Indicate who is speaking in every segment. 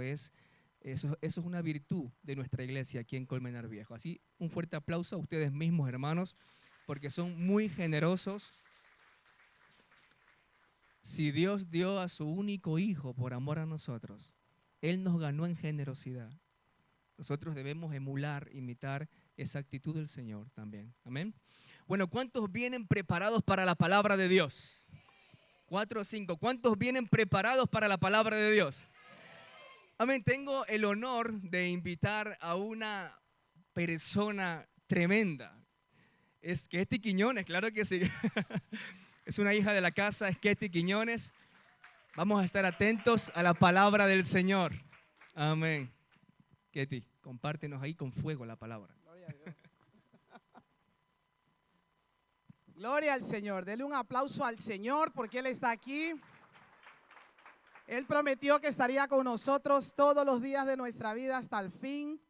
Speaker 1: Eso es una virtud de nuestra iglesia aquí en Colmenar Viejo. Así, un fuerte aplauso a ustedes mismos, hermanos, porque son muy generosos. Si Dios dio a su único hijo por amor a nosotros, Él nos ganó en generosidad. Nosotros debemos emular, imitar esa actitud del Señor también. Amén. Bueno, ¿cuántos vienen preparados para la palabra de Dios? 4 o 5. ¿Cuántos vienen preparados para la palabra de Dios? Amén. Tengo el honor de invitar a una persona tremenda. Es Ketty Quiñones, claro que sí. Es una hija de la casa, es Ketty Quiñones. Vamos a estar atentos a la palabra del Señor. Amén. Ketty, compártenos ahí con fuego la palabra.
Speaker 2: Gloria a Dios. Gloria al Señor. Dele un aplauso al Señor porque Él está aquí. Él prometió que estaría con nosotros todos los días de nuestra vida hasta el fin.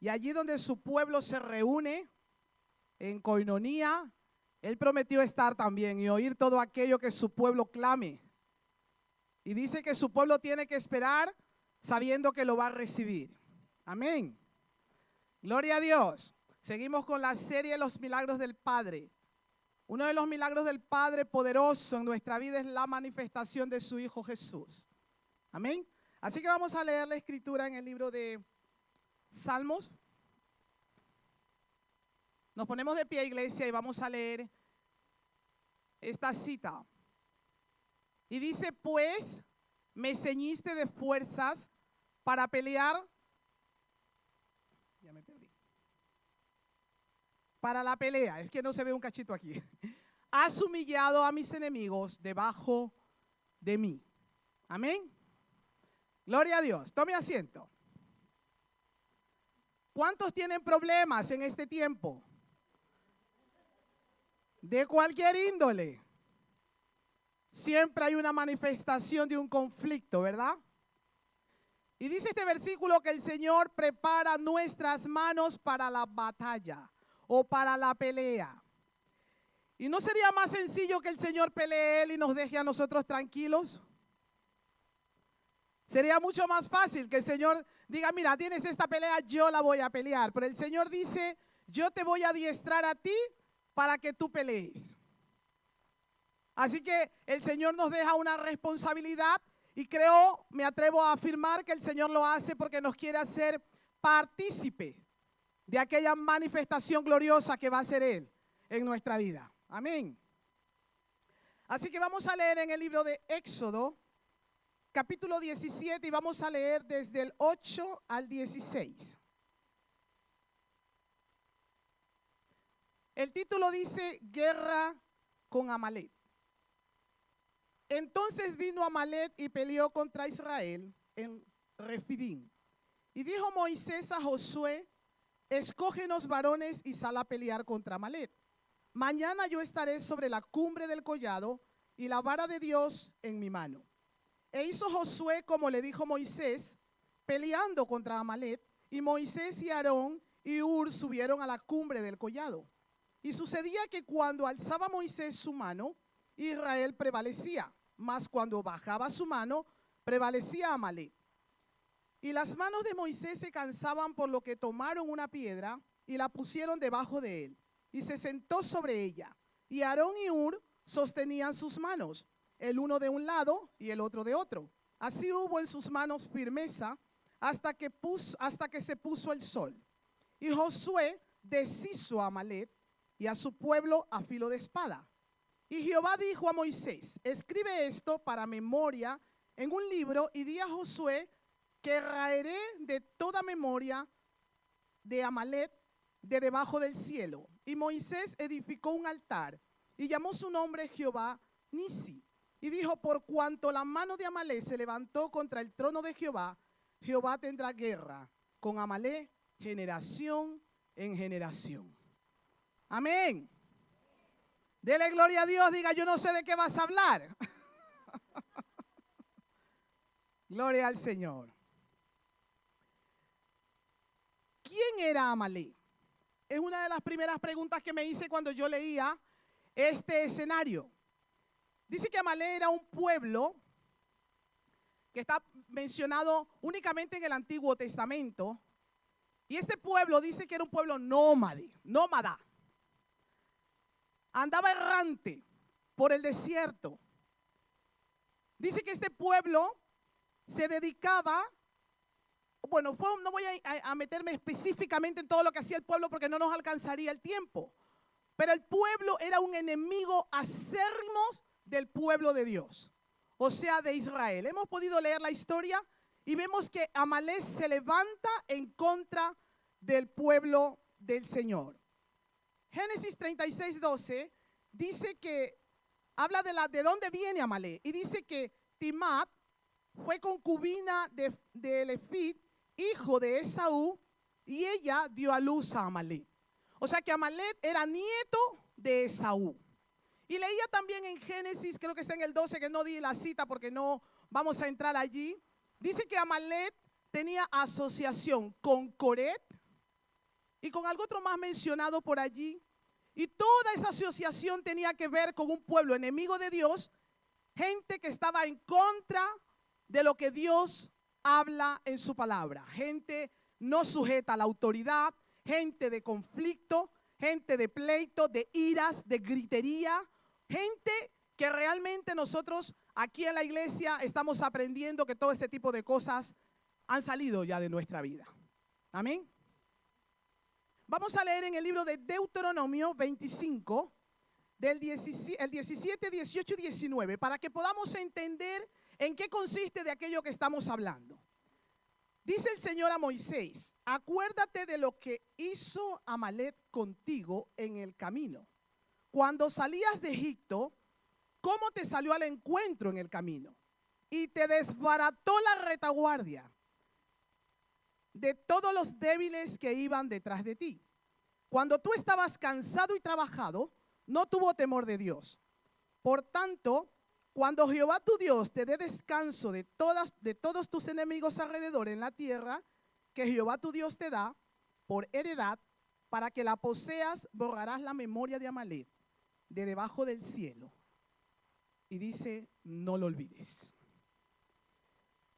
Speaker 2: Y allí donde su pueblo se reúne, en coinonía, Él prometió estar también y oír todo aquello que su pueblo clame. Y dice que su pueblo tiene que esperar sabiendo que lo va a recibir. Amén. Gloria a Dios. Seguimos con la serie Los Milagros del Padre. Uno de los milagros del Padre poderoso en nuestra vida es la manifestación de su Hijo Jesús. Amén. Así que vamos a leer la escritura en el libro de Salmos. Nos ponemos de pie, iglesia, y vamos a leer esta cita. Y dice, pues, me ceñiste de fuerzas para pelear. Ya me perdí. Para la pelea, es que no se ve un cachito aquí. Has humillado a mis enemigos debajo de mí. Amén. Gloria a Dios. Tome asiento. ¿Cuántos tienen problemas en este tiempo? De cualquier índole. Siempre hay una manifestación de un conflicto, ¿verdad? Y dice este versículo que el Señor prepara nuestras manos para la batalla o para la pelea. ¿Y no sería más sencillo que el Señor pelee Él y nos deje a nosotros tranquilos? Sería mucho más fácil que el Señor diga, mira, tienes esta pelea, yo la voy a pelear. Pero el Señor dice, yo te voy a adiestrar a ti para que tú pelees. Así que el Señor nos deja una responsabilidad y creo, me atrevo a afirmar que el Señor lo hace porque nos quiere hacer partícipe de aquella manifestación gloriosa que va a ser Él en nuestra vida. Amén. Así que vamos a leer en el libro de Éxodo, capítulo 17, y vamos a leer desde el 8 al 16. El título dice, Guerra con Amalek. Entonces vino Amalek y peleó contra Israel en Refidim. Y dijo Moisés a Josué, escógenos varones y sal a pelear contra Amalek. Mañana yo estaré sobre la cumbre del collado y la vara de Dios en mi mano. E hizo Josué como le dijo Moisés, peleando contra Amalek, y Moisés y Aarón y Hur subieron a la cumbre del collado. Y sucedía que cuando alzaba Moisés su mano, Israel prevalecía, mas cuando bajaba su mano, prevalecía Amalek. Y las manos de Moisés se cansaban, por lo que tomaron una piedra y la pusieron debajo de él, y se sentó sobre ella. Y Aarón y Hur sostenían sus manos, el uno de un lado y el otro de otro. Así hubo en sus manos firmeza hasta que se puso el sol. Y Josué deshizo a Amalek y a su pueblo a filo de espada. Y Jehová dijo a Moisés, escribe esto para memoria en un libro y di a Josué que raeré de toda memoria de Amalek de debajo del cielo. Y Moisés edificó un altar y llamó su nombre Jehová Nisi. Y dijo, por cuanto la mano de Amalek se levantó contra el trono de Jehová, Jehová tendrá guerra con Amalek generación en generación. Amén. Dele gloria a Dios, diga, yo no sé de qué vas a hablar. Gloria al Señor. ¿Quién era Amalek? Es una de las primeras preguntas que me hice cuando yo leía este escenario. Dice que Amalek era un pueblo que está mencionado únicamente en el Antiguo Testamento. Y este pueblo dice que era un pueblo nómada. Andaba errante por el desierto. Dice que este pueblo se dedicaba, bueno, no voy a meterme específicamente en todo lo que hacía el pueblo porque no nos alcanzaría el tiempo. Pero el pueblo era un enemigo acérrimo del pueblo de Dios, o sea, de Israel. Hemos podido leer la historia y vemos que Amalek se levanta en contra del pueblo del Señor. Génesis 36:12 dice que habla de dónde viene Amalek y dice que Timat fue concubina de Elefit, hijo de Esaú, y ella dio a luz a Amalek. O sea que Amalek era nieto de Esaú. Y leía también en Génesis, creo que está en el 12, que no di la cita porque no vamos a entrar allí. Dice que Amalek tenía asociación con Coret y con algo otro más mencionado por allí. Y toda esa asociación tenía que ver con un pueblo enemigo de Dios, gente que estaba en contra de lo que Dios habla en su palabra, gente no sujeta a la autoridad, gente de conflicto, gente de pleito, de iras, de gritería, gente que realmente nosotros aquí en la iglesia estamos aprendiendo que todo este tipo de cosas han salido ya de nuestra vida. Amén. Vamos a leer en el libro de Deuteronomio 25, el 17, 18 y 19, para que podamos entender en qué consiste de aquello que estamos hablando. Dice el Señor a Moisés: acuérdate de lo que hizo Amalek contigo en el camino. Cuando salías de Egipto, cómo te salió al encuentro en el camino y te desbarató la retaguardia de todos los débiles que iban detrás de ti. Cuando tú estabas cansado y trabajado, no tuvo temor de Dios. Por tanto, cuando Jehová tu Dios te dé descanso de todos tus enemigos alrededor en la tierra, que Jehová tu Dios te da por heredad, para que la poseas, borrarás la memoria de Amalek de debajo del cielo. Y dice, no lo olvides.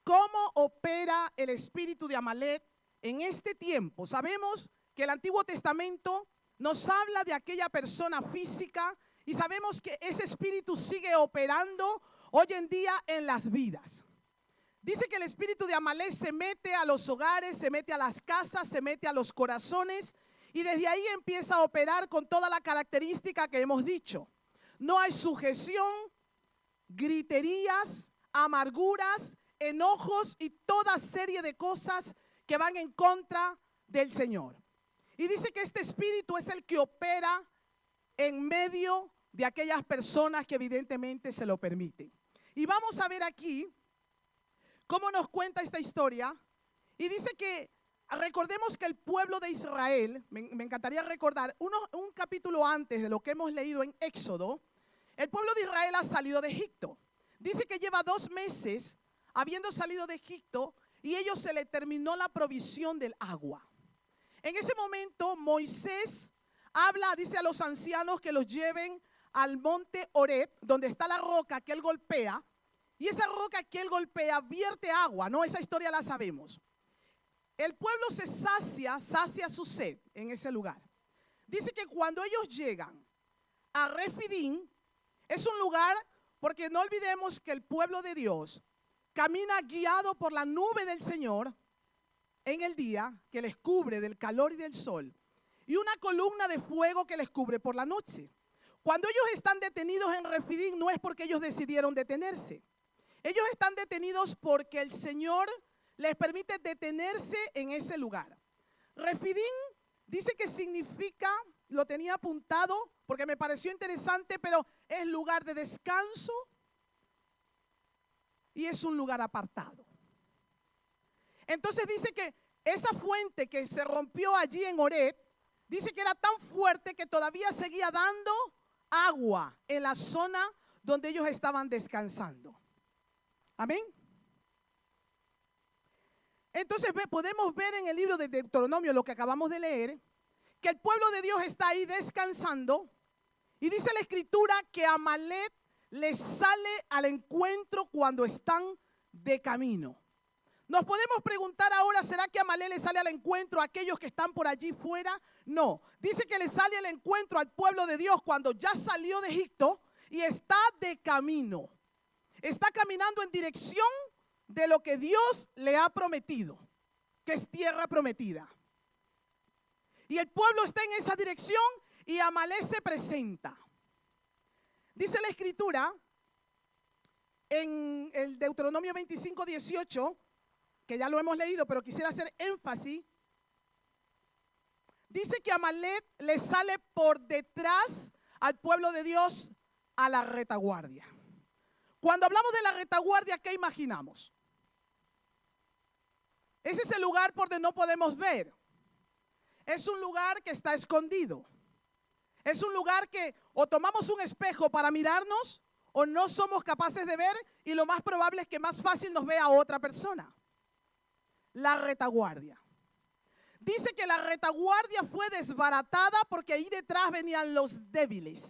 Speaker 2: ¿Cómo opera el espíritu de Amalek en este tiempo? Sabemos que el Antiguo Testamento nos habla de aquella persona física y sabemos que ese espíritu sigue operando hoy en día en las vidas. Dice que el espíritu de Amalek se mete a los hogares, se mete a las casas, se mete a los corazones y desde ahí empieza a operar con toda la característica que hemos dicho. No hay sujeción, griterías, amarguras, enojos y toda serie de cosas que van en contra del Señor. Y dice que este espíritu es el que opera en medio de aquellas personas que evidentemente se lo permiten. Y vamos a ver aquí cómo nos cuenta esta historia. Y dice que, recordemos que el pueblo de Israel, me encantaría recordar, un capítulo antes de lo que hemos leído en Éxodo, el pueblo de Israel ha salido de Egipto. Dice que lleva 2 meses habiendo salido de Egipto y ellos se le terminó la provisión del agua. En ese momento Moisés habla, dice a los ancianos que los lleven al monte Horeb, donde está la roca que él golpea, y esa roca que él golpea vierte agua, ¿no? Esa historia la sabemos. El pueblo se sacia su sed en ese lugar. Dice que cuando ellos llegan a Refidim, es un lugar, porque no olvidemos que el pueblo de Dios camina guiado por la nube del Señor en el día, que les cubre del calor y del sol, y una columna de fuego que les cubre por la noche. Cuando ellos están detenidos en Refidim, no es porque ellos decidieron detenerse. Ellos están detenidos porque el Señor les permite detenerse en ese lugar. Refidim dice que significa, lo tenía apuntado porque me pareció interesante, pero es lugar de descanso y es un lugar apartado. Entonces dice que esa fuente que se rompió allí en Horeb, dice que era tan fuerte que todavía seguía dando agua en la zona donde ellos estaban descansando. Amén. Entonces podemos ver en el libro de Deuteronomio, lo que acabamos de leer, que el pueblo de Dios está ahí descansando y dice la escritura que Amalek les sale al encuentro cuando están de camino. Nos podemos preguntar ahora, ¿será que Amalek le sale al encuentro a aquellos que están por allí fuera? No, dice que le sale al encuentro al pueblo de Dios cuando ya salió de Egipto y está de camino. Está caminando en dirección de lo que Dios le ha prometido, que es tierra prometida. Y el pueblo está en esa dirección y Amalek se presenta. Dice la Escritura en el Deuteronomio 25:18, que ya lo hemos leído, pero quisiera hacer énfasis. Dice que Amalek le sale por detrás al pueblo de Dios a la retaguardia. Cuando hablamos de la retaguardia, ¿qué imaginamos? Ese es el lugar por donde no podemos ver. Es un lugar que está escondido. Es un lugar que o tomamos un espejo para mirarnos o no somos capaces de ver y lo más probable es que más fácil nos vea otra persona. La retaguardia. Dice que la retaguardia fue desbaratada porque ahí detrás venían los débiles.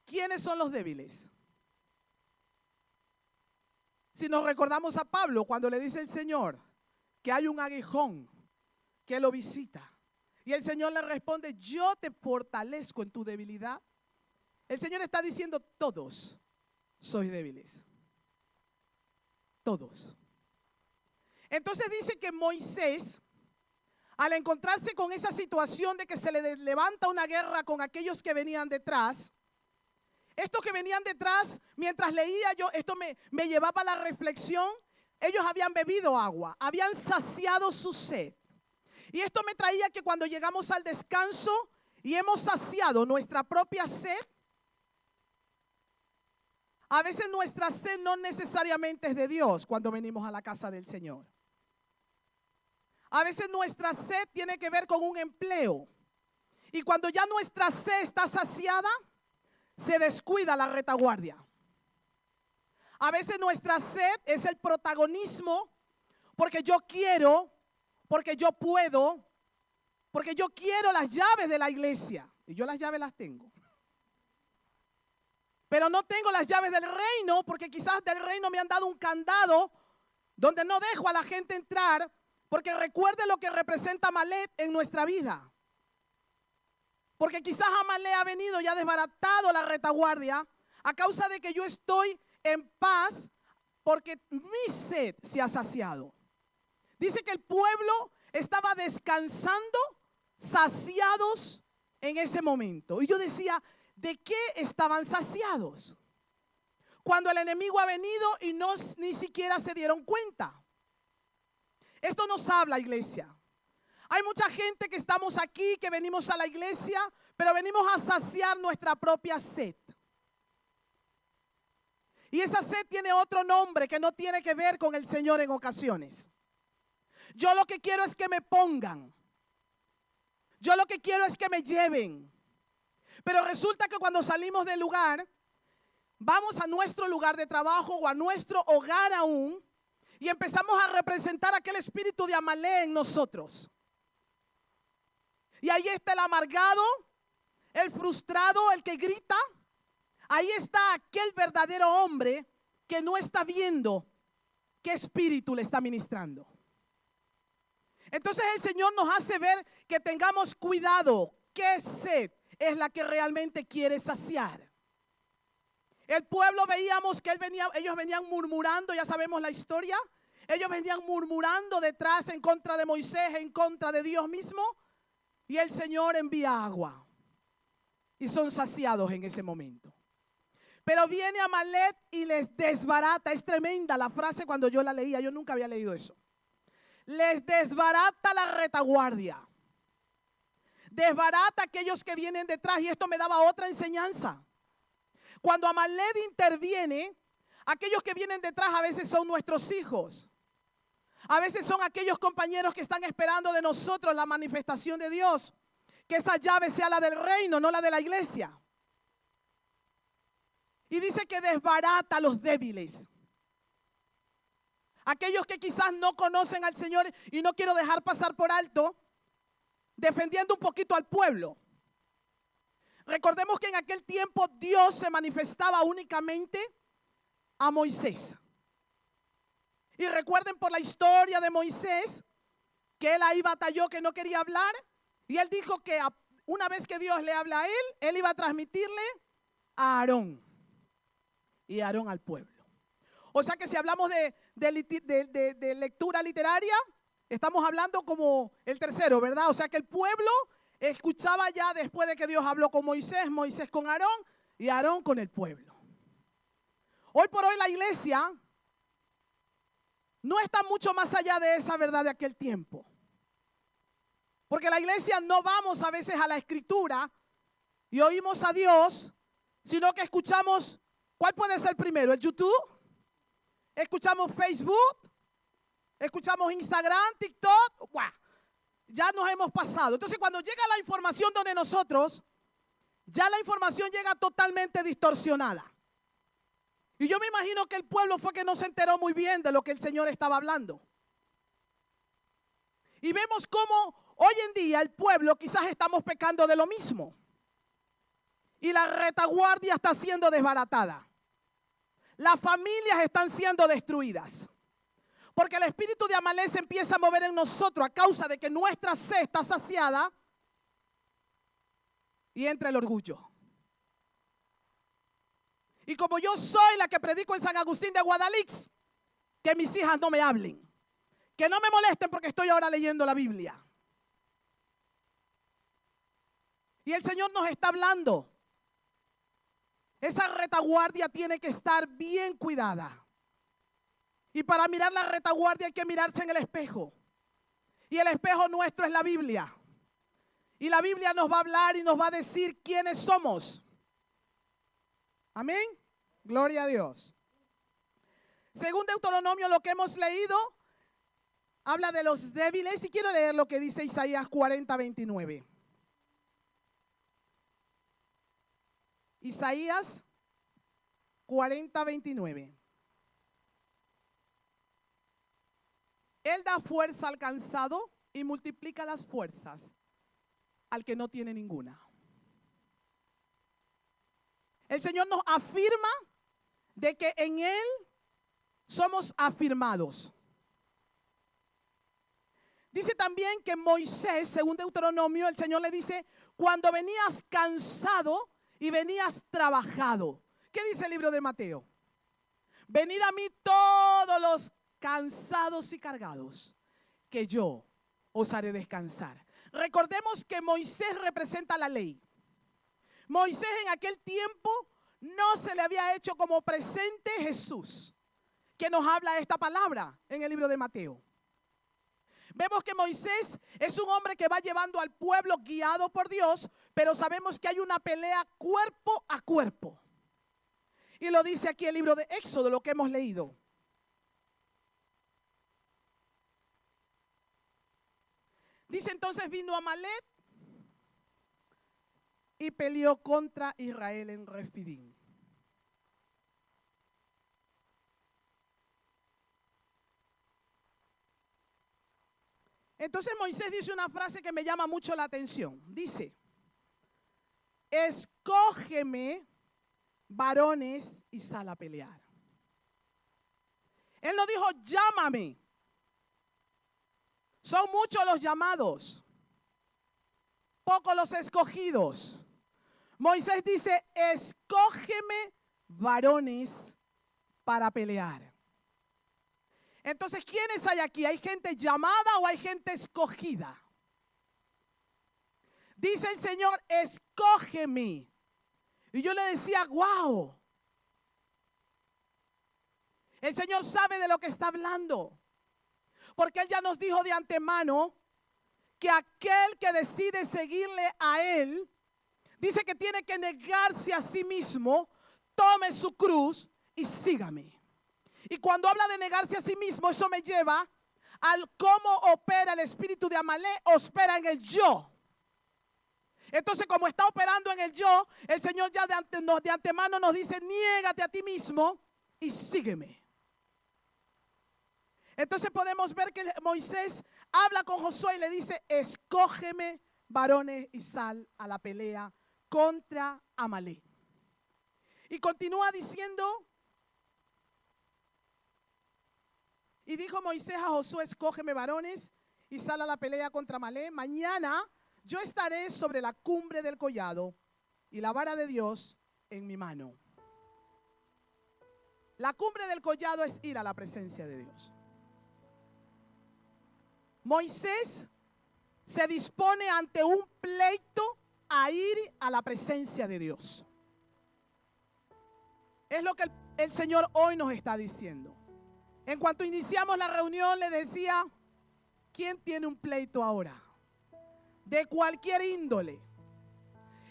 Speaker 2: ¿Quiénes son los débiles? Si nos recordamos a Pablo cuando le dice el Señor que hay un aguijón que lo visita. Y el Señor le responde, yo te fortalezco en tu debilidad. El Señor está diciendo, todos sois débiles. Todos. Entonces dice que Moisés, al encontrarse con esa situación de que se le levanta una guerra con aquellos que venían detrás, estos que venían detrás, mientras leía yo, esto me llevaba a la reflexión, ellos habían bebido agua, habían saciado su sed. Y esto me traía que cuando llegamos al descanso y hemos saciado nuestra propia sed, a veces nuestra sed no necesariamente es de Dios cuando venimos a la casa del Señor. A veces nuestra sed tiene que ver con un empleo. Y cuando ya nuestra sed está saciada, se descuida la retaguardia. A veces nuestra sed es el protagonismo porque yo quiero, porque yo puedo, porque yo quiero las llaves de la iglesia. Y yo las llaves las tengo. Pero no tengo las llaves del reino porque quizás del reino me han dado un candado donde no dejo a la gente entrar porque recuerde lo que representa Amalek en nuestra vida. Porque quizás Amalek ha venido y ha desbaratado la retaguardia a causa de que yo estoy en paz porque mi sed se ha saciado. Dice que el pueblo estaba descansando, saciados en ese momento. Y yo decía, ¿de qué estaban saciados? Cuando el enemigo ha venido y ni siquiera se dieron cuenta. Esto nos habla, iglesia. Hay mucha gente que estamos aquí, que venimos a la iglesia, pero venimos a saciar nuestra propia sed. Y esa sed tiene otro nombre que no tiene que ver con el Señor en ocasiones. Yo lo que quiero es que me pongan. Yo lo que quiero es que me lleven. Pero resulta que cuando salimos del lugar, vamos a nuestro lugar de trabajo o a nuestro hogar aún y empezamos a representar aquel espíritu de Amalek en nosotros. Y ahí está el amargado, el frustrado, el que grita. Ahí está aquel verdadero hombre que no está viendo qué espíritu le está ministrando. Entonces el Señor nos hace ver que tengamos cuidado. ¿Qué sed es la que realmente quiere saciar? El pueblo veíamos que ellos venían murmurando, ya sabemos la historia. Ellos venían murmurando detrás en contra de Moisés, en contra de Dios mismo. Y el Señor envía agua. Y son saciados en ese momento. Pero viene Amalek y les desbarata. Es tremenda la frase cuando yo la leía. Yo nunca había leído eso. Les desbarata la retaguardia. Desbarata a aquellos que vienen detrás. Y esto me daba otra enseñanza. Cuando Amalek interviene, aquellos que vienen detrás a veces son nuestros hijos. A veces son aquellos compañeros que están esperando de nosotros la manifestación de Dios. Que esa llave sea la del reino, no la de la iglesia. Y dice que desbarata a los débiles. Aquellos que quizás no conocen al Señor y no quiero dejar pasar por alto, defendiendo un poquito al pueblo. Recordemos que en aquel tiempo Dios se manifestaba únicamente a Moisés. Y recuerden por la historia de Moisés, que él ahí batalló, que no quería hablar. Y él dijo que una vez que Dios le habla a él iba a transmitirle a Aarón. Y Aarón al pueblo. O sea que si hablamos de lectura literaria, estamos hablando como el tercero, ¿verdad? O sea que el pueblo escuchaba ya después de que Dios habló con Moisés, Moisés con Aarón y Aarón con el pueblo. Hoy por hoy la iglesia no está mucho más allá de esa verdad de aquel tiempo. Porque la iglesia no vamos a veces a la escritura y oímos a Dios, sino que escuchamos, ¿cuál puede ser primero? ¿El YouTube? ¿Escuchamos Facebook? ¿Escuchamos Instagram, TikTok? ¡Guau! Ya nos hemos pasado. Entonces cuando llega la información donde nosotros, ya la información llega totalmente distorsionada. Y yo me imagino que el pueblo fue que no se enteró muy bien de lo que el Señor estaba hablando. Y vemos cómo hoy en día el pueblo quizás estamos pecando de lo mismo. Y la retaguardia está siendo desbaratada. Las familias están siendo destruidas. Porque el espíritu de Amalek se empieza a mover en nosotros a causa de que nuestra sed está saciada y entra el orgullo. Y como yo soy la que predico en San Agustín de Guadalix, que mis hijas no me hablen. Que no me molesten porque estoy ahora leyendo la Biblia. Y el Señor nos está hablando. Esa retaguardia tiene que estar bien cuidada. Y para mirar la retaguardia hay que mirarse en el espejo. Y el espejo nuestro es la Biblia. Y la Biblia nos va a hablar y nos va a decir quiénes somos. Amén. Gloria a Dios. Según Deuteronomio, lo que hemos leído habla de los débiles. Y quiero leer lo que dice Isaías 40:29. Isaías 40:29. Él da fuerza al cansado y multiplica las fuerzas al que no tiene ninguna. El Señor nos afirma de que en Él somos afirmados. Dice también que Moisés, según Deuteronomio, el Señor le dice, cuando venías cansado y venías trabajado. ¿Qué dice el libro de Mateo? Venid a mí todos los cansados y cargados, que yo os haré descansar. Recordemos que Moisés representa la ley. Moisés en aquel tiempo no se le había hecho como presente Jesús, que nos habla esta palabra en el libro de Mateo. Vemos que Moisés es un hombre que va llevando al pueblo guiado por Dios, pero sabemos que hay una pelea cuerpo a cuerpo. Y lo dice aquí el libro de Éxodo, lo que hemos leído. Dice entonces vino Amalek y peleó contra Israel en Refidim. Entonces Moisés dice una frase que me llama mucho la atención. Dice, escógeme varones y sal a pelear. Él no dijo, llámame. Son muchos los llamados, pocos los escogidos. Moisés dice, escógeme varones para pelear. Entonces, ¿quiénes hay aquí? ¿Hay gente llamada o hay gente escogida? Dice el Señor, escógeme. Y yo le decía, wow. El Señor sabe de lo que está hablando. Porque Él ya nos dijo de antemano que aquel que decide seguirle a Él, dice que tiene que negarse a sí mismo, tome su cruz y sígame. Y cuando habla de negarse a sí mismo, eso me lleva al cómo opera el espíritu de Amalek, opera en el yo. Entonces, como está operando en el yo, el Señor ya de antemano nos dice, niégate a ti mismo y sígueme. Entonces podemos ver que Moisés habla con Josué y le dice, escógeme varones y sal a la pelea contra Amalek. Y continúa diciendo Y dijo Moisés a Josué, escógeme varones y sal a la pelea contra Amalek. Mañana yo estaré sobre la cumbre del collado y la vara de Dios en mi mano. La cumbre del collado es ir a la presencia de Dios. Moisés se dispone ante un pleito a ir a la presencia de Dios. Es lo que el Señor hoy nos está diciendo. En cuanto iniciamos la reunión, le decía, ¿quién tiene un pleito ahora? De cualquier índole.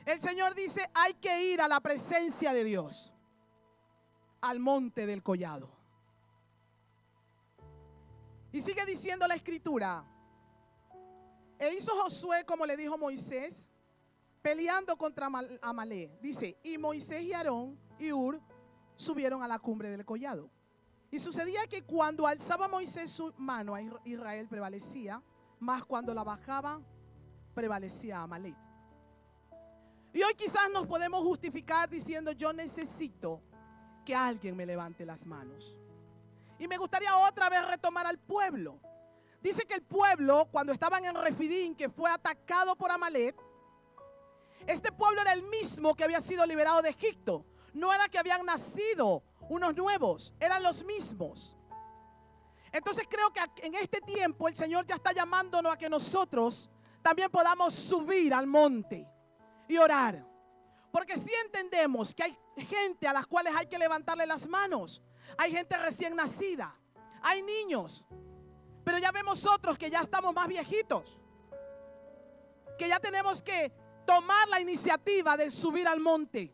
Speaker 2: El Señor dice, hay que ir a la presencia de Dios, al monte del collado. Y sigue diciendo la Escritura, e hizo Josué como le dijo Moisés, peleando contra Amalek. Dice, y Moisés y Aarón y Hur subieron a la cumbre del collado. Y sucedía que cuando alzaba Moisés su mano a Israel prevalecía, mas cuando la bajaba prevalecía Amalek. Y hoy quizás nos podemos justificar diciendo, yo necesito que alguien me levante las manos. Y me gustaría otra vez retomar al pueblo. Dice que el pueblo, cuando estaban en Refidín, que fue atacado por Amalek, este pueblo era el mismo que había sido liberado de Egipto. No era que habían nacido unos nuevos, eran los mismos. Entonces creo que en este tiempo el Señor ya está llamándonos a que nosotros también podamos subir al monte y orar. Porque sí entendemos que hay gente a las cuales hay que levantarle las manos. Hay gente recién nacida, hay niños. Pero ya vemos otros que ya estamos más viejitos, que ya tenemos que tomar la iniciativa de subir al monte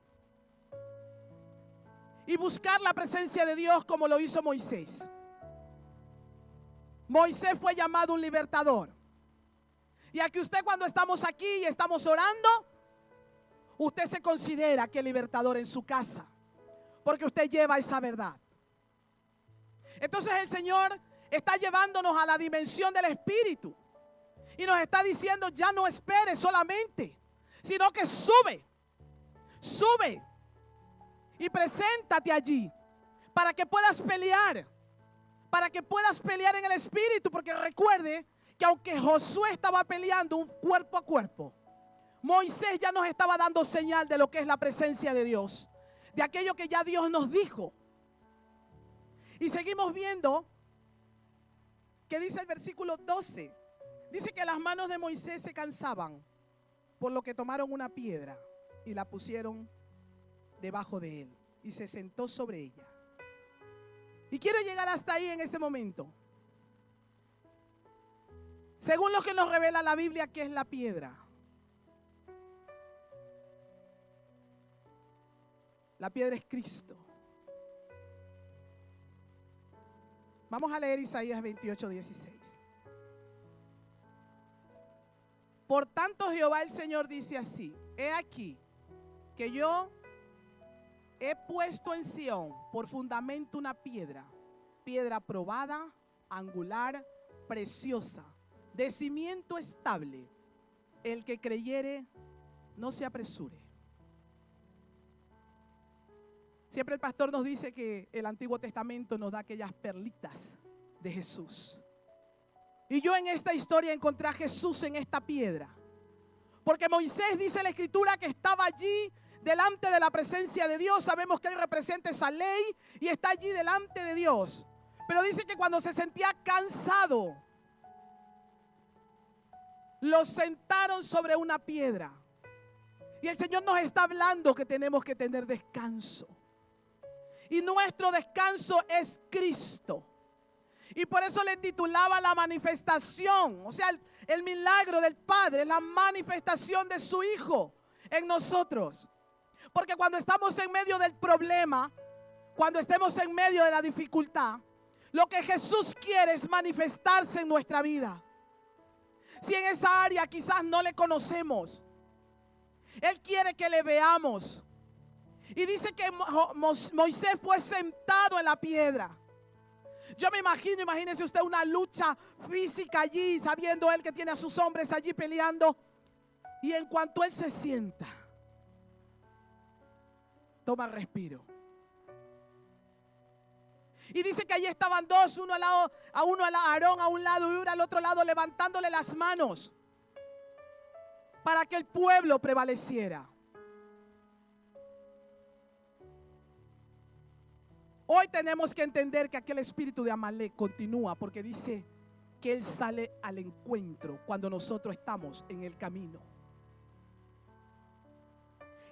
Speaker 2: y buscar la presencia de Dios como lo hizo Moisés. Moisés fue llamado un libertador. Y aquí usted, cuando estamos aquí y estamos orando, usted se considera que es libertador en su casa, porque usted lleva esa verdad. Entonces el Señor está llevándonos a la dimensión del Espíritu y nos está diciendo, ya no esperes solamente, sino que sube y preséntate allí para que puedas pelear en el Espíritu. Porque recuerde que aunque Josué estaba peleando un cuerpo a cuerpo, Moisés ya nos estaba dando señal de lo que es la presencia de Dios, de aquello que ya Dios nos dijo. Y seguimos viendo que dice el versículo 12, dice que las manos de Moisés se cansaban, por lo que tomaron una piedra y la pusieron debajo de él y se sentó sobre ella. Y quiero llegar hasta ahí en este momento. Según lo que nos revela la Biblia, ¿qué es la piedra? La piedra es Cristo. Vamos a leer Isaías 28:16. Por tanto, Jehová el Señor dice así: he aquí que yo he puesto en Sión por fundamento una piedra, piedra probada, angular, preciosa, de cimiento estable. El que creyere, no se apresure. Siempre el pastor nos dice que el Antiguo Testamento nos da aquellas perlitas de Jesús. Y yo en esta historia encontré a Jesús en esta piedra. Porque Moisés, dice la Escritura, que estaba allí delante de la presencia de Dios. Sabemos que él representa esa ley y está allí delante de Dios. Pero dice que cuando se sentía cansado, lo sentaron sobre una piedra. Y el Señor nos está hablando que tenemos que tener descanso. Y nuestro descanso es Cristo. Y por eso le titulaba la manifestación. O sea, el milagro del Padre es la manifestación de su Hijo en nosotros. Porque cuando estamos en medio del problema, cuando estemos en medio de la dificultad, lo que Jesús quiere es manifestarse en nuestra vida. Si en esa área quizás no le conocemos, Él quiere que le veamos. Y dice que Moisés fue sentado en la piedra. Yo me imagino, imagínese usted una lucha física allí, sabiendo él que tiene a sus hombres allí peleando. Y en cuanto él se sienta, toma respiro. Y dice que allí estaban dos, uno al lado, Aarón a un lado y uno al otro lado, levantándole las manos para que el pueblo prevaleciera. Hoy tenemos que entender que aquel espíritu de Amalek continúa, porque dice que él sale al encuentro cuando nosotros estamos en el camino.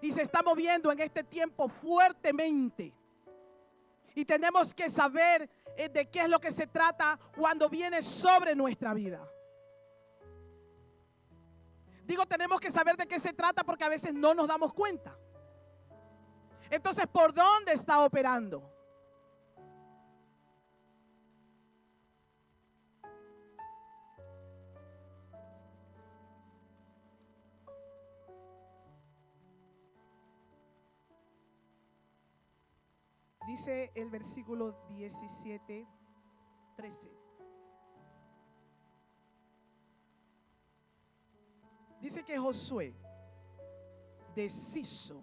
Speaker 2: Y se está moviendo en este tiempo fuertemente. Y tenemos que saber de qué es lo que se trata cuando viene sobre nuestra vida. Digo, tenemos que saber de qué se trata porque a veces no nos damos cuenta. Entonces, ¿por dónde está operando? Dice el versículo 17, 13. Dice que Josué deshizo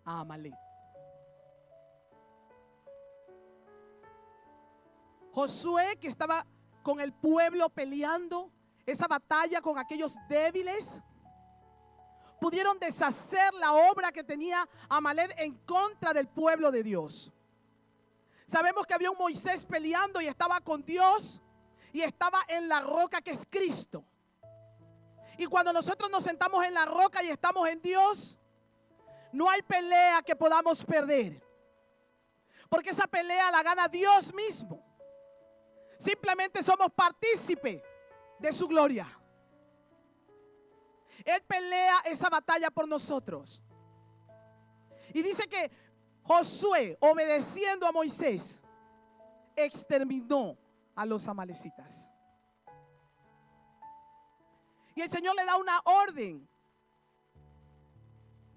Speaker 2: a Amalek. Josué, que estaba con el pueblo peleando esa batalla con aquellos débiles, pudieron deshacer la obra que tenía Amalek en contra del pueblo de Dios. Sabemos que había un Moisés peleando y estaba con Dios y estaba en la roca que es Cristo. Y cuando nosotros nos sentamos en la roca y estamos en Dios, no hay pelea que podamos perder, porque esa pelea la gana Dios mismo. Simplemente somos partícipes de su gloria. Él pelea esa batalla por nosotros. Y dice que Josué, obedeciendo a Moisés, exterminó a los amalecitas. Y el Señor le da una orden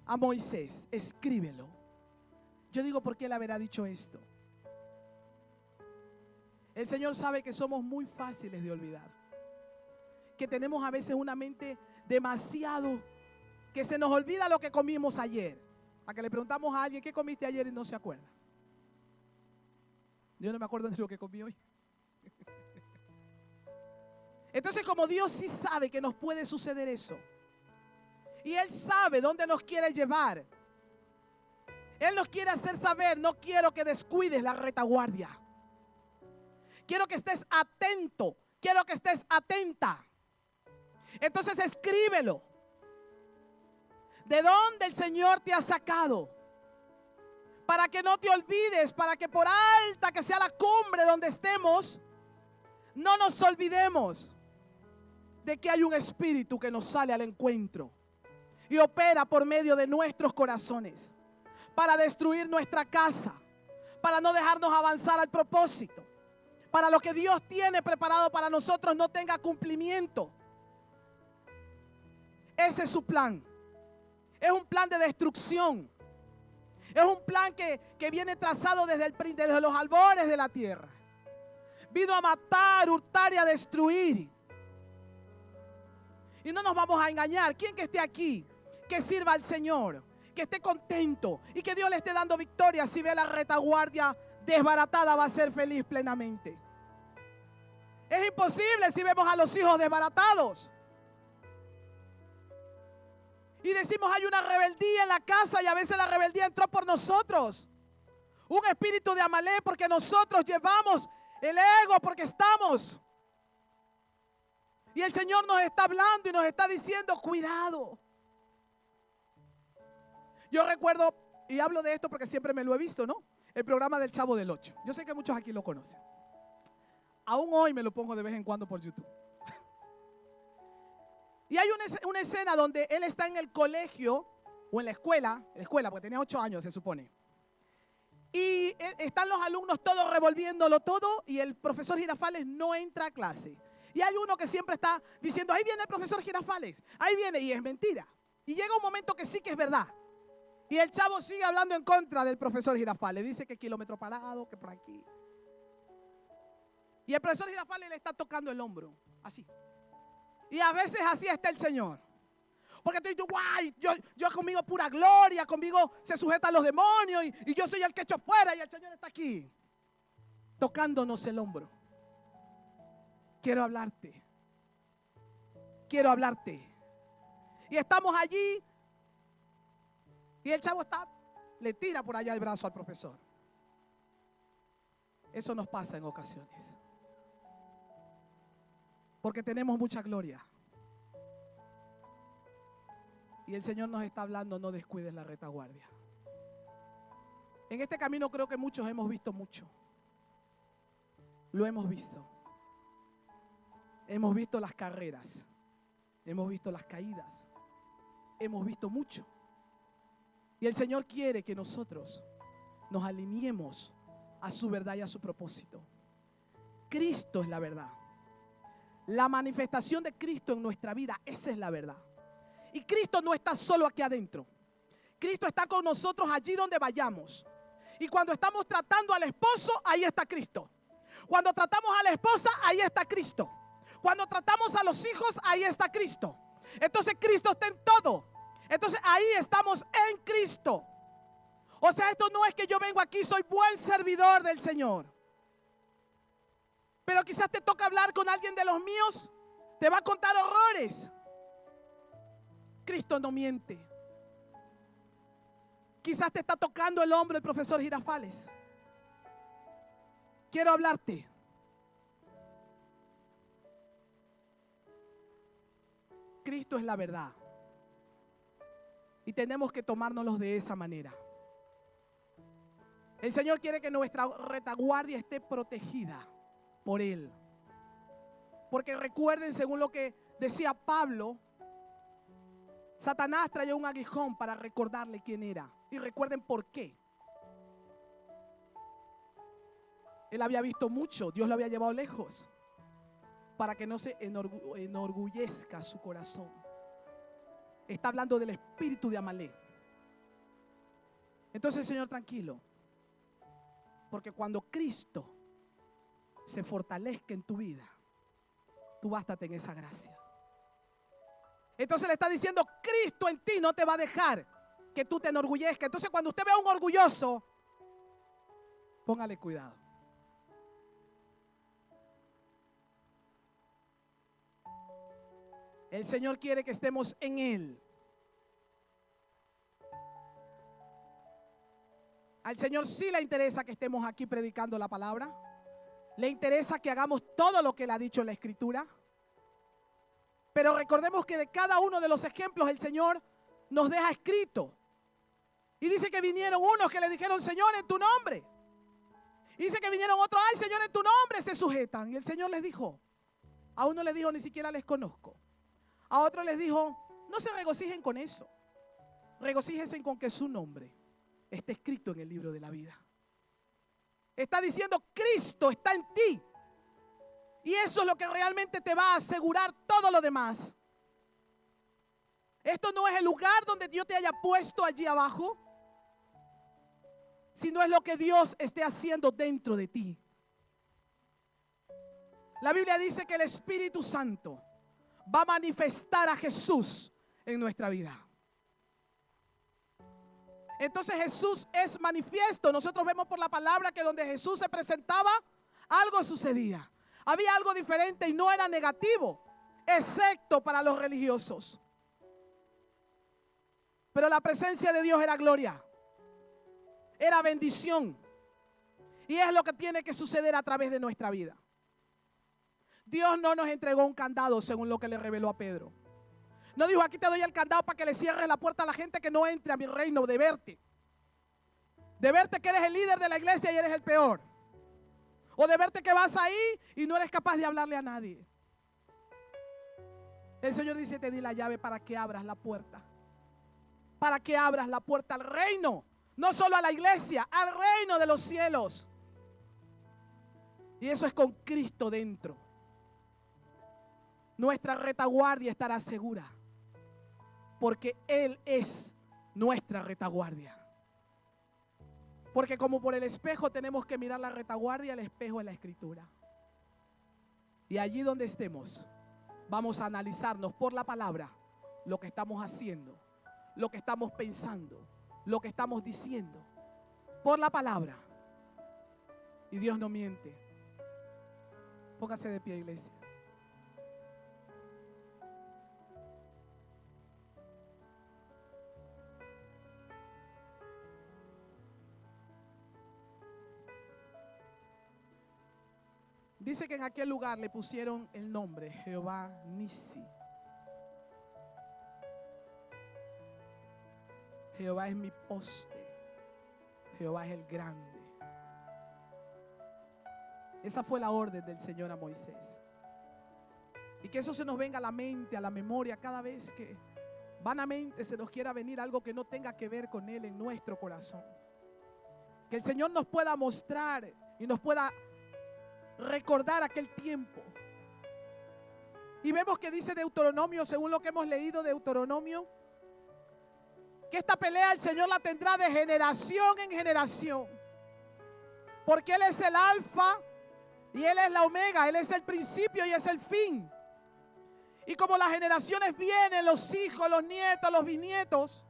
Speaker 2: a Moisés: escríbelo. Yo digo, ¿por qué él habrá dicho esto? El Señor sabe que somos muy fáciles de olvidar, que tenemos a veces una mente demasiado, que se nos olvida lo que comimos ayer. A que le preguntamos a alguien: ¿qué comiste ayer? Y no se acuerda. Yo no me acuerdo de lo que comí hoy. Entonces, como Dios sí sabe que nos puede suceder eso, y Él sabe dónde nos quiere llevar, Él nos quiere hacer saber: no quiero que descuides la retaguardia. Quiero que estés atento, quiero que estés atenta. Entonces escríbelo. ¿De dónde el Señor te ha sacado? Para que no te olvides, para que por alta que sea la cumbre donde estemos, no nos olvidemos de que hay un espíritu que nos sale al encuentro y opera por medio de nuestros corazones para destruir nuestra casa, para no dejarnos avanzar al propósito, para lo que Dios tiene preparado para nosotros no tenga cumplimiento. Ese es su plan. Es un plan de destrucción. Es un plan que viene trazado desde los albores de la tierra. Vino a matar, hurtar y a destruir. Y no nos vamos a engañar. Quien que esté aquí, que sirva al Señor, que esté contento y que Dios le esté dando victoria, si ve la retaguardia desbaratada, va a ser feliz plenamente. Es imposible si vemos a los hijos desbaratados. Y decimos: hay una rebeldía en la casa, y a veces la rebeldía entró por nosotros. Un espíritu de Amalek porque nosotros llevamos el ego, porque estamos. Y el Señor nos está hablando y nos está diciendo: cuidado. Yo recuerdo, y hablo de esto porque siempre me lo he visto, ¿no? El programa del Chavo del Ocho. Yo sé que muchos aquí lo conocen. Aún hoy me lo pongo de vez en cuando por YouTube. Y hay una escena donde él está en el colegio o en la escuela, porque tenía 8 años se supone. Y están los alumnos todos revolviéndolo todo y el profesor Girafales no entra a clase. Y hay uno que siempre está diciendo: ahí viene el profesor Girafales, ahí viene, y es mentira. Y llega un momento que sí que es verdad. Y el chavo sigue hablando en contra del profesor Girafales. Dice que kilómetro parado, que por aquí. Y el profesor Girafales le está tocando el hombro, así. Y a veces así está el Señor. Porque tú dices: guay, yo conmigo pura gloria, conmigo se sujetan los demonios y yo soy el que echo fuera y el Señor está aquí. tocándonos el hombro. Quiero hablarte. Quiero hablarte. Y estamos allí y el chavo le tira por allá el brazo al profesor. Eso nos pasa en ocasiones. Porque tenemos mucha gloria. Y el Señor nos está hablando, no descuides la retaguardia. En este camino creo que muchos hemos visto mucho. Lo hemos visto. Hemos visto las carreras. Hemos visto las caídas. Hemos visto mucho. Y el Señor quiere que nosotros nos alineemos a su verdad y a su propósito. Cristo es la verdad. La manifestación de Cristo en nuestra vida, esa es la verdad. Y Cristo no está solo aquí adentro. Cristo está con nosotros allí donde vayamos. Y cuando estamos tratando al esposo, ahí está Cristo. Cuando tratamos a la esposa, ahí está Cristo. Cuando tratamos a los hijos, ahí está Cristo. Entonces Cristo está en todo. Entonces ahí estamos en Cristo. O sea, esto no es que yo vengo aquí, soy buen servidor del Señor. Pero quizás te toca hablar con alguien de los míos, te va a contar horrores. Cristo no miente. Quizás te está tocando el hombro el profesor Girafales. Quiero hablarte. Cristo es la verdad. Y tenemos que tomárnoslos de esa manera. El Señor quiere que nuestra retaguardia esté protegida por Él. Porque recuerden, según lo que decía Pablo, Satanás traía un aguijón para recordarle quién era. Y recuerden por qué. Él había visto mucho, Dios lo había llevado lejos, para que no se enorgullezca su corazón. Está hablando del espíritu de Amalek. Entonces, Señor, tranquilo. Porque cuando Cristo se fortalezca en tu vida, tú bástate en esa gracia. Entonces le está diciendo, Cristo en ti no te va a dejar que tú te enorgullezcas. Entonces cuando usted vea a un orgulloso, póngale cuidado. El Señor quiere que estemos en Él. Al Señor sí le interesa que estemos aquí predicando la palabra. Le interesa que hagamos todo lo que Él ha dicho en la Escritura. Pero recordemos que de cada uno de los ejemplos el Señor nos deja escrito. Y dice que vinieron unos que le dijeron, Señor, en tu nombre. Y dice que vinieron otros, ay, Señor, en tu nombre se sujetan. Y el Señor les dijo, a uno les dijo, ni siquiera les conozco. A otro les dijo, no se regocijen con eso. Regocíjense con que su nombre está escrito en el libro de la vida. Está diciendo, Cristo está en ti. Y eso es lo que realmente te va a asegurar todo lo demás. Esto no es el lugar donde Dios te haya puesto allí abajo, sino es lo que Dios esté haciendo dentro de ti. La Biblia dice que el Espíritu Santo va a manifestar a Jesús en nuestra vida. Entonces Jesús es manifiesto. Nosotros vemos por la palabra que donde Jesús se presentaba, algo sucedía. Había algo diferente y no era negativo, excepto para los religiosos. Pero la presencia de Dios era gloria, era bendición. Y es lo que tiene que suceder a través de nuestra vida. Dios no nos entregó un candado según lo que le reveló a Pedro. No dijo, aquí te doy el candado para que le cierres la puerta a la gente que no entre a mi reino, de verte. De verte que eres el líder de la iglesia y eres el peor. O de verte que vas ahí y no eres capaz de hablarle a nadie. El Señor dice, te di la llave para que abras la puerta. Para que abras la puerta al reino. No solo a la iglesia, al reino de los cielos. Y eso es con Cristo dentro. Nuestra retaguardia estará segura. Porque Él es nuestra retaguardia. Porque como por el espejo tenemos que mirar la retaguardia, el espejo es la Escritura. Y allí donde estemos, vamos a analizarnos por la palabra lo que estamos haciendo, lo que estamos pensando, lo que estamos diciendo, por la palabra. Y Dios no miente. Póngase de pie, iglesia. Dice que en aquel lugar le pusieron el nombre Jehová Nisi. Jehová es mi poste. Jehová es el grande. Esa fue la orden del Señor a Moisés. Y que eso se nos venga a la mente, a la memoria, cada vez que vanamente se nos quiera venir algo que no tenga que ver con Él en nuestro corazón. Que el Señor nos pueda mostrar y nos pueda recordar aquel tiempo. Y vemos que dice Deuteronomio, según lo que hemos leído Deuteronomio, que esta pelea el Señor la tendrá de generación en generación. Porque Él es el alfa y Él es la omega, Él es el principio y es el fin. Y como las generaciones vienen, los hijos, los nietos, los bisnietos,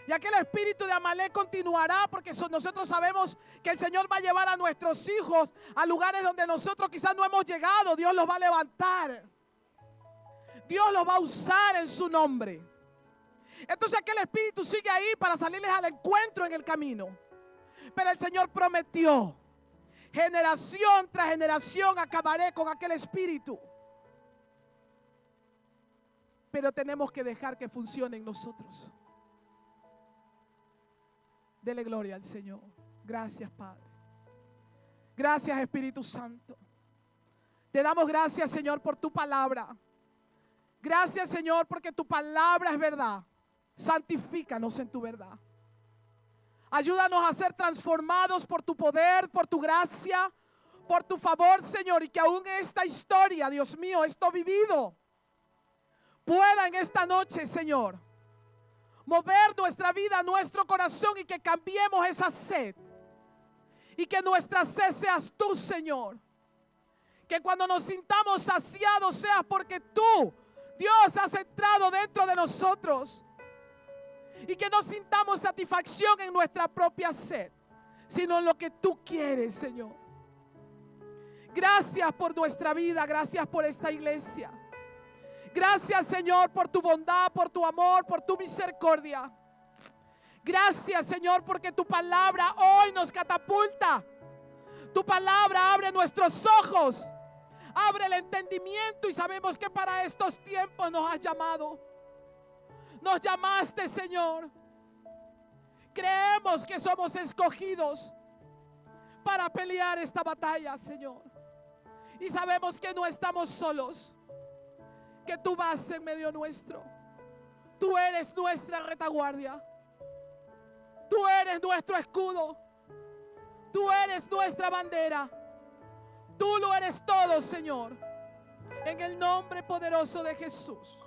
Speaker 2: y aquel espíritu de Amalek continuará, porque nosotros sabemos que el Señor va a llevar a nuestros hijos a lugares donde nosotros quizás no hemos llegado. Dios los va a levantar. Dios los va a usar en su nombre. Entonces aquel espíritu sigue ahí para salirles al encuentro en el camino. Pero el Señor prometió, generación tras generación acabaré con aquel espíritu. Pero tenemos que dejar que funcione en nosotros. Dele gloria al Señor. Gracias, Padre. Gracias, Espíritu Santo. Te damos gracias, Señor, por tu palabra. Gracias, Señor, porque tu palabra es verdad. Santifícanos en tu verdad. Ayúdanos a ser transformados por tu poder, por tu gracia, por tu favor, Señor. Y que aún esta historia, Dios mío, esto vivido, pueda en esta noche, Señor, mover nuestra vida, nuestro corazón, y que cambiemos esa sed. Y que nuestra sed seas tú, Señor. Que cuando nos sintamos saciados sea porque tú, Dios, has entrado dentro de nosotros. Y que no sintamos satisfacción en nuestra propia sed, sino en lo que tú quieres, Señor. Gracias por nuestra vida, gracias por esta iglesia. Gracias, Señor, por tu bondad, por tu amor, por tu misericordia. Gracias, Señor, porque tu palabra hoy nos catapulta. Tu palabra abre nuestros ojos, abre el entendimiento, y sabemos que para estos tiempos nos has llamado. Nos llamaste, Señor. Creemos que somos escogidos para pelear esta batalla, Señor. Y sabemos que no estamos solos, que tú vas en medio nuestro. Tú eres nuestra retaguardia. Tú eres nuestro escudo. Tú eres nuestra bandera. Tú lo eres todo, Señor. En el nombre poderoso de Jesús.